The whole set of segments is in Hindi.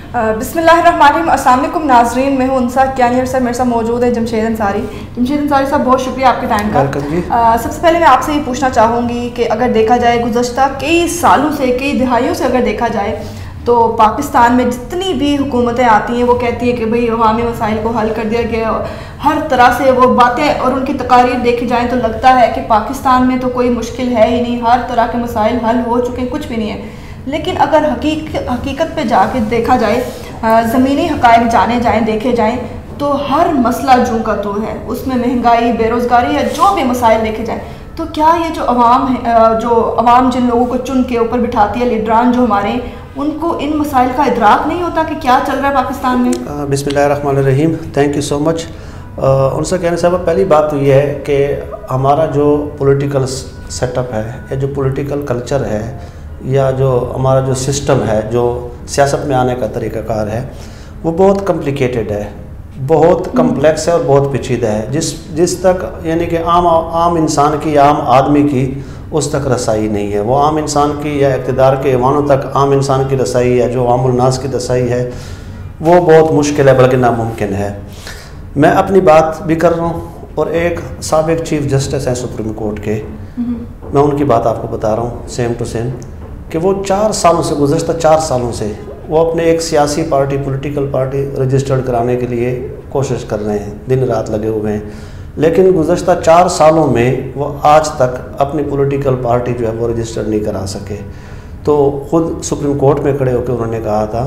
बिस्मिल्लाहिर्रहमानिर्रहीम। अस्सलाम वालेकुम नाज़रीन, मैं हूं उनसा क्यानियर सर, मेरे साथ मौजूद है जमशेद अंसारी। जमशेद अंसारी साहब, बहुत शुक्रिया आपके टाइम का। सबसे पहले मैं आपसे ये पूछना चाहूँगी कि अगर देखा जाए गुज़श्ता कई सालों से, कई दिहाइयों से अगर देखा जाए तो पाकिस्तान में जितनी भी हुकूमतें आती हैं वो कहती हैं कि भाई अवामी मसाइल को हल कर दिया गया। हर तरह से वो बातें और उनकी तकारीर देखी जाएँ तो लगता है कि पाकिस्तान में तो कोई मुश्किल है ही नहीं, हर तरह के मसाइल हल हो चुके हैं, कुछ भी नहीं है। लेकिन अगर हकीकत पे जाके देखा जाए, ज़मीनी हक़ाइक़ जाने जाएँ, देखे जाएँ तो हर मसला जूं का तो है, उसमें महंगाई, बेरोज़गारी या जो भी मसाइल देखे जाएँ, तो क्या ये जो अवाम जिन लोगों को चुन के ऊपर बिठाती है, लीडरान जो हमारे, उनको इन मसाइल का इदराक नहीं होता कि क्या चल रहा है पाकिस्तान में? बिस्मिल्लाहिर्रहमानिर्रहीम, थैंक यू सो मच। उनसे कहने साहब, पहली बात तो ये है कि हमारा जो पॉलिटिकल सेटअप है या जो पॉलिटिकल कल्चर है या जो हमारा जो सिस्टम है, जो सियासत में आने का तरीक़ाकार है, वो बहुत कॉम्प्लिकेटेड है, बहुत कम्प्लेक्स है और बहुत पेचीदा है। जिस तक यानी कि आम इंसान की या आम आदमी की उस तक रसाई नहीं है। वो आम इंसान की या इक़्तिदार के ऐवानों तक आम इंसान की रसाई है, जो आमुल नास की रसाई है, वो बहुत मुश्किल है, बल्कि नामुमकिन है। मैं अपनी बात भी कर रहा हूँ और एक साबिक़ चीफ़ जस्टिस हैं सुप्रीम कोर्ट के, मैं उनकी बात आपको बता रहा हूँ सेम टू सेम, कि वो 4 सालों से, गुज़श्ता 4 सालों से वो अपने एक सियासी पार्टी, पॉलिटिकल पार्टी रजिस्टर्ड कराने के लिए कोशिश कर रहे हैं, दिन रात लगे हुए हैं। लेकिन गुज़श्ता 4 सालों में वो आज तक अपनी पॉलिटिकल पार्टी जो है वो रजिस्टर्ड नहीं करा सके। तो ख़ुद सुप्रीम कोर्ट में खड़े होकर उन्होंने कहा था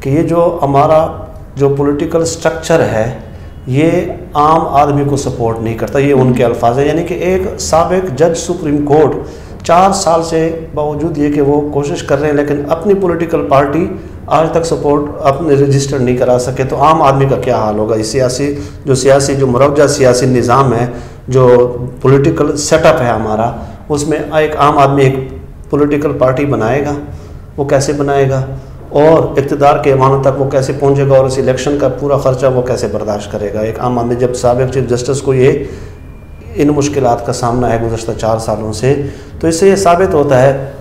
कि ये जो हमारा जो पॉलिटिकल स्ट्रक्चर है ये आम आदमी को सपोर्ट नहीं करता। ये उनके अल्फाज हैं, यानी कि एक साबिक़ जज सुप्रीम कोर्ट 4 साल से बावजूद ये कि वो कोशिश कर रहे हैं लेकिन अपनी पॉलिटिकल पार्टी आज तक सपोर्ट अपने रजिस्टर नहीं करा सके, तो आम आदमी का क्या हाल होगा? इस सियासी जो मुरवजा सियासी निज़ाम है, जो पॉलिटिकल सेटअप है हमारा, उसमें एक आम आदमी एक पॉलिटिकल पार्टी बनाएगा, वो कैसे बनाएगा? और इक़्तिदार के ऐवानों तक वो कैसे पहुँचेगा? और इस इलेक्शन का पूरा ख़र्चा वो कैसे बर्दाश्त करेगा? एक आम आदमी, जब साबिक़ चीफ जस्टिस को ये इन मुश्किलात का सामना है गुज़श्ता 4 सालों से, तो इससे ये साबित होता है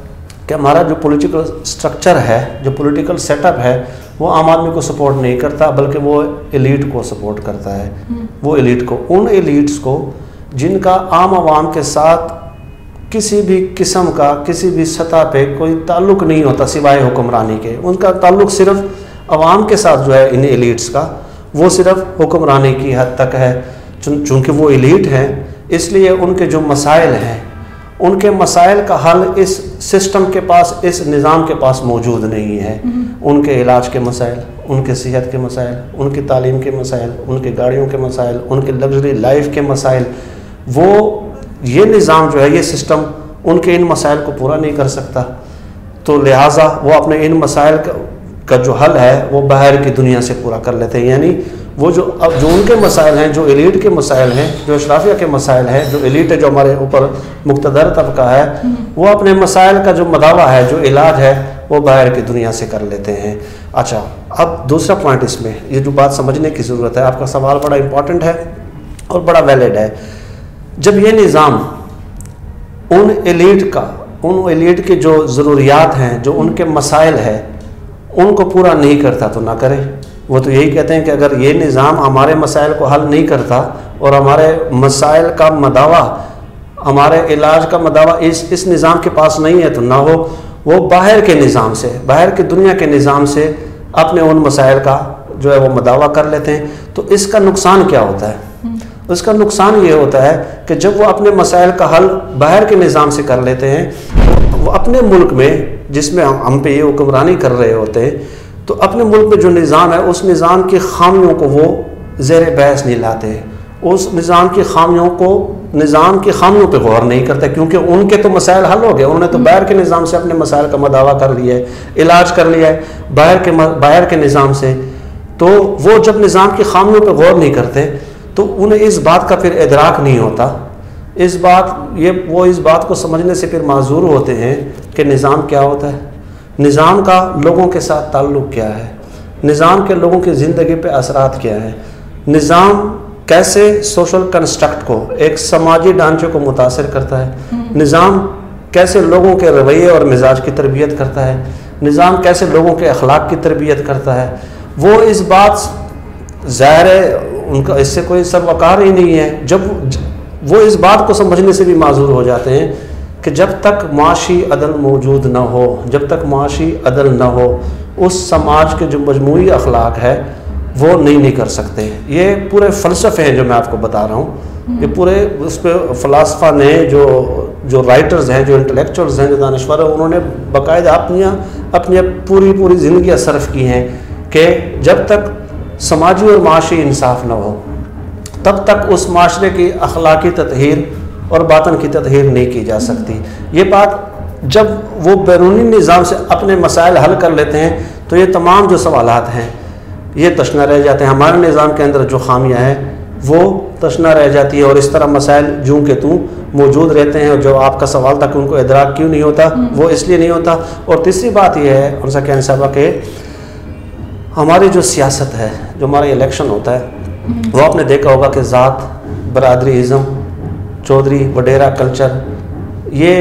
कि हमारा जो पॉलिटिकल स्ट्रक्चर है, जो पॉलिटिकल सेटअप है, वो आम आदमी को सपोर्ट नहीं करता, बल्कि वो एलीट को सपोर्ट करता है। वो एलीट को, उन एलीट्स को जिनका आम आवाम के साथ किसी भी किस्म का, किसी भी सतह पे कोई ताल्लुक़ नहीं होता सिवाय हुक्मरानी के। उनका ताल्लुक़ सिर्फ आवाम के साथ जो है, इन एलीट्स का, वो सिर्फ हुक्मरानी की हद तक है। चूँकि वो एलीट हैं, इसलिए उनके जो मसाइल हैं, उनके मसाइल का हल इस सिस्टम के पास, इस निज़ाम के पास मौजूद नहीं है। उनके इलाज के मसाइल, उनके सेहत के मसाइल, उनकी तालीम के मसाइल, उनकी गाड़ियों के मसाइल, उनके लग्जरी लाइफ के मसाइल, वो ये निज़ाम जो है, ये सिस्टम उनके इन मसाइल को पूरा नहीं कर सकता। तो लिहाजा वो अपने इन मसाइल का जो हल है वो बाहर की दुनिया से पूरा कर लेते हैं। यानी वो जो उनके मसाइल हैं, जो एलीट के मसाइल हैं, जो अशराफिया के मसाइल हैं, जो एलीट है, जो हमारे ऊपर मुक़्तदर तबका है, वो अपने मसाइल का जो मदावा है, जो इलाज है, वो बाहर की दुनिया से कर लेते हैं। अच्छा, अब दूसरा पॉइंट इसमें, ये जो बात समझने की ज़रूरत है, आपका सवाल बड़ा इंपॉर्टेंट है और बड़ा वैलिड है। जब ये निज़ाम उन एलीट के जो ज़रूरियात हैं, जो उनके मसाइल हैं, उनको पूरा नहीं करता तो ना करे। वो तो यही कहते हैं कि अगर ये निज़ाम हमारे मसाइल को हल नहीं करता और हमारे मसाइल का मदावा, हमारे इलाज का मदावा इस निज़ाम के पास नहीं है तो ना हो। वो बाहर के निज़ाम से, बाहर की दुनिया के निज़ाम से अपने उन मसाइल का जो है वो मदावा कर लेते हैं। तो इसका नुकसान क्या होता है? उसका नुकसान ये होता है कि जब वो अपने मसाइल का हल बाहर के निज़ाम से कर लेते हैं, वो अपने मुल्क में, जिसमें हम पे ये हुक्मरानी कर रहे होते हैं, तो अपने मुल्क में जो निज़ाम है, उस निज़ाम की खामियों को वो ज़ेर बहस नहीं लाते, उस निज़ाम की खामियों पे गौर नहीं करते, क्योंकि उनके तो मसाइल हल हो गए। उन्होंने तो बाहर के निज़ाम से अपने मसाइल का मदावा कर लिया है, इलाज कर लिया है बाहर के निज़ाम से। तो वो जब निज़ाम की खामियों पे गौर नहीं करते तो उन्हें इस बात का फिर इदराक नहीं होता, इस बात को समझने से फिर माजूर होते हैं कि निज़ाम क्या होता है, निज़ाम का लोगों के साथ ताल्लुक़ क्या है, निज़ाम के लोगों की ज़िंदगी पे असरात क्या है, निज़ाम कैसे सोशल कंस्ट्रक्ट को, एक समाजी ढांचे को मुतासिर करता है, निज़ाम कैसे लोगों के रवैये और मिजाज की तरबियत करता है, निज़ाम कैसे लोगों के अखलाक की तरबियत करता है, वो इस बात ज़ाहिर है उनका इससे कोई सरवकार ही नहीं है। जब वो इस बात को समझने से भी माजूर हो जाते हैं कि जब तक माशी अदल मौजूद न हो, जब तक माशी अदल न हो, उस समाज के जो मजमूई अखलाक है वो नहीं कर सकते। ये पूरे फ़लसफ़े हैं जो मैं आपको बता रहा हूँ, ये पूरे उस पर फ़लसफ़ा ने जो राइटर्स हैं, जो इंटेलेक्चुअल्स हैं, जो दानिश्वर हैं, उन्होंने बाकायदा अपनी पूरी ज़िंदगी सर्फ की हैं कि जब तक समाजी और माशी इंसाफ न हो तब तक उस माशरे की अखलाकी तत्हीर और बातन की तत्हीर नहीं की जा सकती। ये बात जब वो बैरूनी निज़ाम से अपने मसाइल हल कर लेते हैं तो ये तमाम जो सवालात हैं ये तशना रह जाते हैं। हमारे निज़ाम के अंदर जो खामियाँ हैं वो तशना रह जाती है और इस तरह मसाइल जूं के तूं मौजूद रहते हैं। और जो आपका सवाल था कि उनको इदराक क्यों नहीं होता, वो इसलिए नहीं होता। और तीसरी बात यह है उनसा कहने साहबा के हमारी जो सियासत है, जो हमारा इलेक्शन होता है, वो आपने देखा होगा कि ज़ात, बरादरीज़म, चौधरी वडेरा कल्चर, ये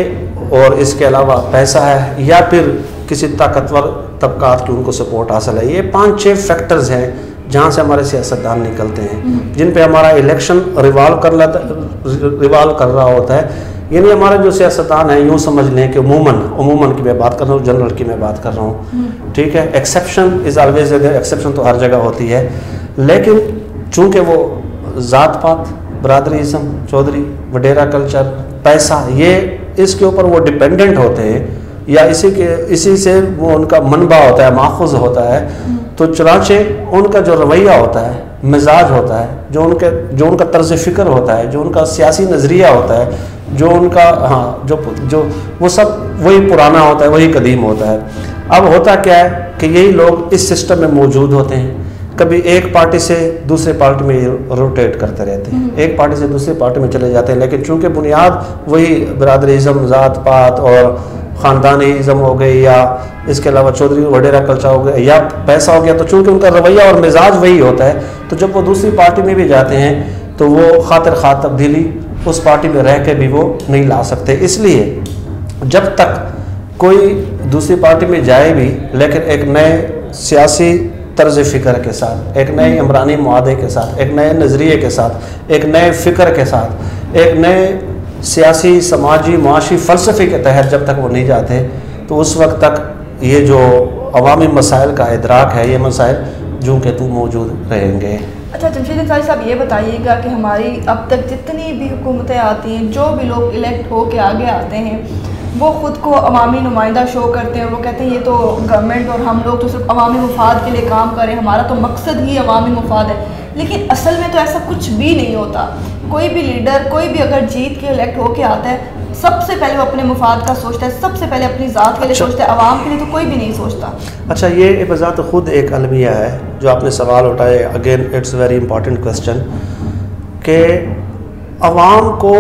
और इसके अलावा पैसा है या फिर किसी ताकतवर तबकात की उनको सपोर्ट हासिल है। ये 5-6 फैक्टर्स हैं जहाँ से हमारे सियासतदान निकलते हैं, जिन पे हमारा इलेक्शन रिवॉल्व कर रहा होता है। यानी हमारे जो सियासतदान हैं, यूँ समझ लें कि उमूमन की मैं बात कर रहा हूँ, जनरल की मैं बात कर रहा हूँ, ठीक है। एक्सेप्शन इज़ ऑलवेज, एक्सेप्शन तो हर जगह होती है, लेकिन चूँकि वो ज़ात पात, बरादरीज़म, चौधरी वडेरा कल्चर, पैसा, ये इसके ऊपर वो डिपेंडेंट होते हैं या इसी से वो उनका मनबा होता है, माखुज़ होता है। तो चुनाचे उनका जो रवैया होता है, मिजाज होता है, जो उनका तर्ज फ़िक्र होता है, जो उनका सियासी नज़रिया होता है, जो उनका जो वो सब वही पुराना होता है, वही कदीम होता है। अब होता क्या है कि यही लोग इस सिस्टम में मौजूद होते हैं, कभी एक पार्टी से दूसरे पार्टी में रोटेट करते रहते हैं, एक पार्टी से दूसरी पार्टी में चले जाते हैं, लेकिन चूंकि बुनियाद वही बरादरीज़म, ज़ात पात और ख़ानदानीज़म हो गई या इसके अलावा चौधरी वडेरा कल्चर हो गया या पैसा हो गया, तो चूंकि उनका रवैया और मिजाज वही होता है, तो जब वो दूसरी पार्टी में भी जाते हैं तो वो खातिर खां तब्दीली उस पार्टी में रह के भी वो नहीं ला सकते। इसलिए जब तक कोई दूसरी पार्टी में जाए भी, लेकिन एक नए सियासी तर्ज फ़िक्र के साथ, एक नए इमरानी मुआदे के साथ, एक नए नज़रिए के साथ, एक नए फ़िक्र के साथ, एक नए सियासी, समाजी, मुआशी फ़लसफ़े के तहत जब तक वो नहीं जाते, तो उस वक्त तक ये जो अवामी मसाइल का इदराक है, ये मसाइल जूं के तू मौजूद रहेंगे। अच्छा जमशेद अंसारी साहब, ये बताइएगा कि हमारी अब तक जितनी भी हुकूमतें आती हैं, जो भी लोग इलेक्ट हो के आगे आते हैं, वो ख़ुद को अवामी नुमाइंदा शो करते हैं। वो कहते हैं ये तो गवर्नमेंट और हम लोग तो सिर्फ अवामी मुफाद के लिए काम करें, हमारा तो मकसद ही अवामी मुफाद है। लेकिन असल में तो ऐसा कुछ भी नहीं होता। कोई भी लीडर, कोई भी अगर जीत के इलेक्ट होके आता है, सबसे पहले वो अपने मुफाद का सोचता है, सबसे पहले अपनी ज़ात के लिए सोचता है, आवाम के लिए तो कोई भी नहीं सोचता। अच्छा, ये बजात खुद एक अलमिया है जो आपने सवाल उठाए। Again it's very important question कि अवाम को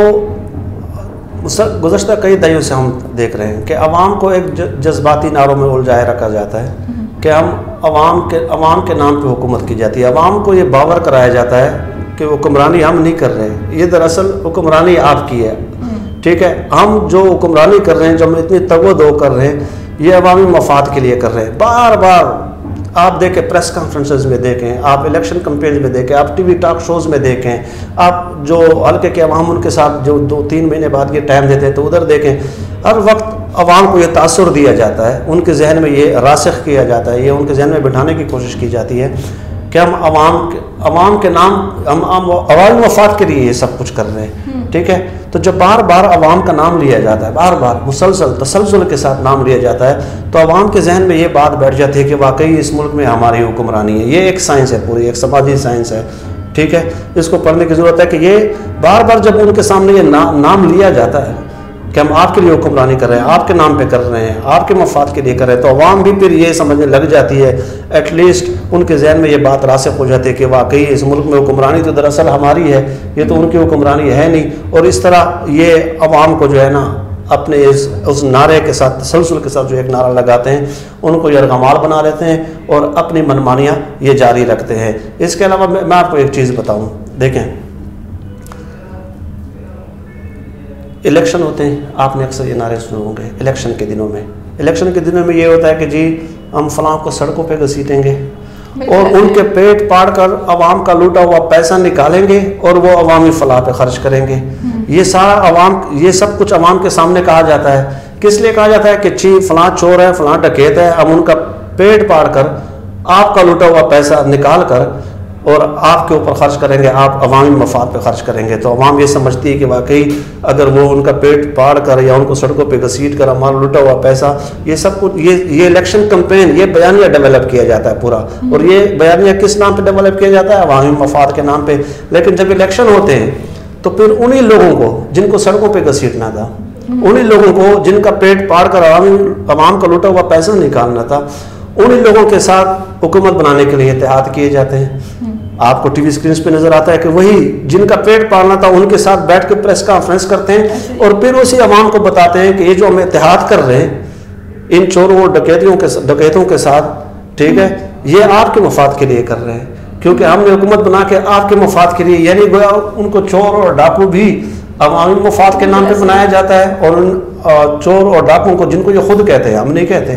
गुज़श्ता कई दहाइयों से हम देख रहे हैं कि अवाम को एक जज्बाती नारों में उलझाए रखा जाता है कि हम अवाम के नाम पे हुकूमत की जाती है। अवाम को ये बावर कराया जाता है कि हुक्मरानी हम नहीं कर रहे हैं, ये दरअसल हुक्मरानी आपकी है, ठीक है। हम जो हुक्मरानी कर रहे हैं, जो हम इतनी तगो-दो कर रहे हैं, ये अवामी मफाद के लिए कर रहे हैं। बार बार आप देखें, प्रेस कॉन्फ्रेंसेस में देखें, आप इलेक्शन कैंपेन में देखें, आप टीवी टॉक शोज़ में देखें, आप जो हल्के के अवाम उनके साथ जो 2-3 महीने बाद ये टाइम देते हैं तो उधर देखें, हर वक्त अवाम को ये तासुर दिया जाता है, उनके जहन में ये रासिख किया जाता है, ये उनके जहन में बिठाने की कोशिश की जाती है कि हम अवाम के नाम, हम अवामी मफाद के लिए ये सब कुछ कर रहे हैं, ठीक है। तो जब बार बार अवाम का नाम लिया जाता है, बार बार मुसलसल तसलसल के साथ नाम लिया जाता है, तो अवाम के जहन में ये बात बैठ जाती है कि वाकई इस मुल्क में हमारी हुक्मरानी है। ये एक साइंस है, पूरी एक समाजी साइंस है, ठीक है। इसको पढ़ने की ज़रूरत है कि ये बार बार जब उनके सामने ये नाम लिया जाता है कि हम आपके लिए हुक्मरानी कर रहे हैं, आपके नाम पे कर रहे हैं, आपके मफाद के लिए कर रहे हैं, तो अवाम भी फिर ये समझने लग जाती है, एटलीस्ट उनके जहन में ये बात रासिख हो जाती है कि वाकई इस मुल्क में हुक्मरानी तो दरअसल हमारी है, ये तो उनकी हुक्मरानी है नहीं। और इस तरह ये अवाम को जो है ना अपने उस नारे के साथ, तसलसल के साथ जो एक नारा लगाते हैं, उनको यरगमाल बना लेते हैं और अपनी मनमानियाँ ये जारी रखते हैं। इसके अलावा मैं आपको एक चीज़ बताऊँ, देखें, इलेक्शन होते हैं, आपने अक्सर ये नारे सुने होंगे इलेक्शन के दिनों में इलेक्शन के दिनों में ये होता है कि जी हम फलां को सड़कों पे घसीटेंगे और उनके पेट पाड़ कर अवाम का लूटा हुआ पैसा निकालेंगे और वो अवामी फलाह पे खर्च करेंगे। ये सारा अवाम, ये सब कुछ अवाम के सामने कहा जाता है। किस लिए कहा जाता है कि ची फलां चोर है, फलां डकैत है, हम उनका पेट पाड़ कर आपका लूटा हुआ पैसा निकाल कर और आपके ऊपर खर्च करेंगे, आप अवामी मफाद पे खर्च करेंगे। तो अवाम ये समझती है कि वाकई अगर वो उनका पेट पाड़ कर या उनको सड़कों पे घसीट कर हमारा लूटा हुआ पैसा, ये सब कुछ, ये इलेक्शन कैंपेन, ये बयानिया डेवलप किया जाता है पूरा। और ये बयानिया किस नाम पे डेवलप किया जाता है? अवामी मफाद के नाम पे। लेकिन जब इलेक्शन होते हैं तो फिर उन्हीं लोगों को जिनको सड़कों पर घसीटना था, उन्हीं लोगों को जिनका पेट पाड़ कर अवाम का लूटा हुआ पैसा निकालना था, उन्हीं लोगों के साथ हुकूमत बनाने के लिए इत्तेहाद किए जाते हैं। आपको टीवी स्क्रीन पे नजर आता है कि वही जिनका पेट पालना था उनके साथ बैठ के प्रेस कॉन्फ्रेंस करते हैं और फिर उसी अवाम को बताते हैं कि ये जो हम इत्तेहाद कर रहे हैं इन चोरों और डकैतों के साथ, ठीक है, ये आपके मफाद के लिए कर रहे हैं, क्योंकि हमने हुकूमत बना के आपके मफाद के लिए, यानी गोया उनको चोर और डाकू भी अवामी मफाद के नाम पे बनाया जाता है। और उन चोर और डाकुओं को, जिनको ये खुद कहते हैं, हम नहीं कहते,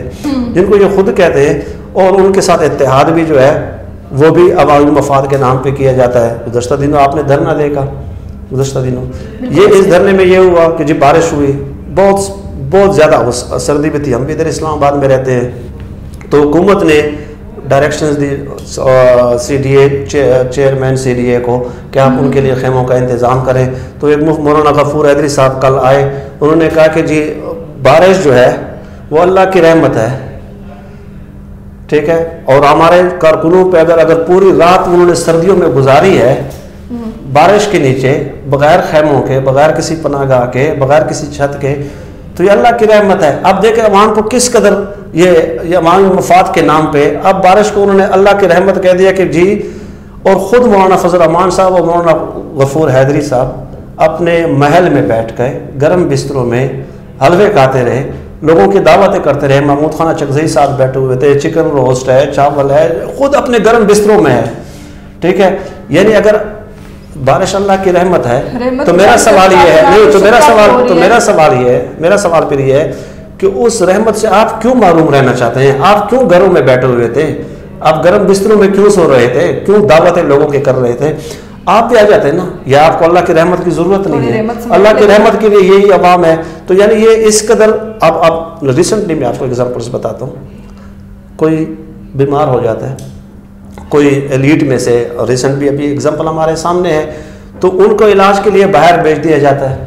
जिनको ये खुद कहते हैं, और उनके साथ इत्तेहाद भी जो है वो भी अवामी मफाद के नाम पे किया जाता है। गुज़श्ता दिनों आपने धरना देखा, गुज़श्ता दिनों ये इस धरने में ये हुआ कि जी बारिश हुई, बहुत ज़्यादा सर्दी भी थी, हम भी इधर इस्लामाबाद में रहते हैं। तो हुकूमत ने डायरेक्शंस दी CDA चेयरमैन CDA को कि आप उनके लिए खेमों का इंतज़ाम करें। तो एक मुफ्त मौलाना गफूर हैदरी साहब कल आए, उन्होंने कहा कि जी बारिश जो है वो अल्लाह की रहमत है, ठीक है, और हमारे कारकुनों पे अगर पूरी रात उन्होंने सर्दियों में गुजारी है बारिश के नीचे, बगैर खेमों के, बगैर किसी पनाहगाह के, बगैर किसी छत के, तो ये अल्लाह की रहमत है। अब देखें अवाम को किस कदर ये अवामी मफाद के नाम पे अब बारिश को उन्होंने अल्लाह की रहमत कह दिया कि जी। और ख़ुद मौलाना फजल रहमान साहब और मौलाना गफूर हैदरी साहब अपने महल में बैठ गए, गर्म बिस्तरों में हलवे खाते रहे, लोगों की दावतें करते रहे। महमूद खाना चकजई साथ बैठे हुए थे, चिकन रोस्ट है, चावल है, खुद अपने गर्म बिस्तरों में है, ठीक है। यानी अगर बारिश अल्लाह की रहमत है तो मेरा सवाल ये है, नहीं तो मेरा सवाल फिर ये है कि उस रहमत से आप क्यों महरूम रहना चाहते हैं? आप क्यों घरों में बैठे हुए थे? आप गर्म बिस्तरों में क्यों सो रहे थे? क्यों दावतें लोगों के कर रहे थे? आप भी आ जाते हैं ना, या आपको अल्लाह की रहमत की जरूरत नहीं है? अल्लाह की रहमत के लिए यही अवाम है। तो यानी ये इस कदर, अब रिसेंटली मैं आपको एग्जांपल्स बताता हूँ। कोई बीमार हो जाता है, कोई एलीट में से, रिसेंटली अभी एग्जांपल हमारे सामने है, तो उनको इलाज के लिए बाहर भेज दिया जाता है।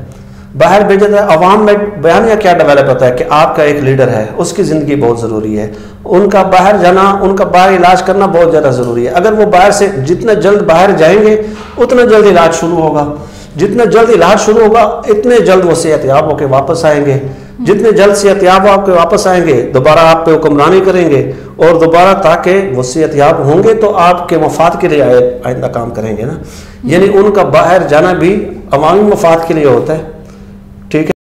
बाहर भेजा जाता है, अवाम में बयानिया क्या डेवलप होता है कि आपका एक लीडर है, उसकी ज़िंदगी बहुत ज़रूरी है, उनका बाहर जाना, उनका बाहर इलाज करना बहुत ज़्यादा ज़रूरी है। अगर वो बाहर से जितना जल्द बाहर जाएंगे उतना जल्द इलाज शुरू होगा, जितना जल्द इलाज शुरू होगा इतने जल्द वो सेहतयाब होकर वापस आएंगे, जितने जल्द सेहतयाब होकर वापस आएंगे दोबारा आप पे हुक्मरानी करेंगे, और दोबारा ताकि वो सेहतयाब होंगे तो आपके मफाद के लिए आइंदा काम करेंगे ना। यानी उनका बाहर जाना भी अवामी मफाद के लिए होता है, ठीक है।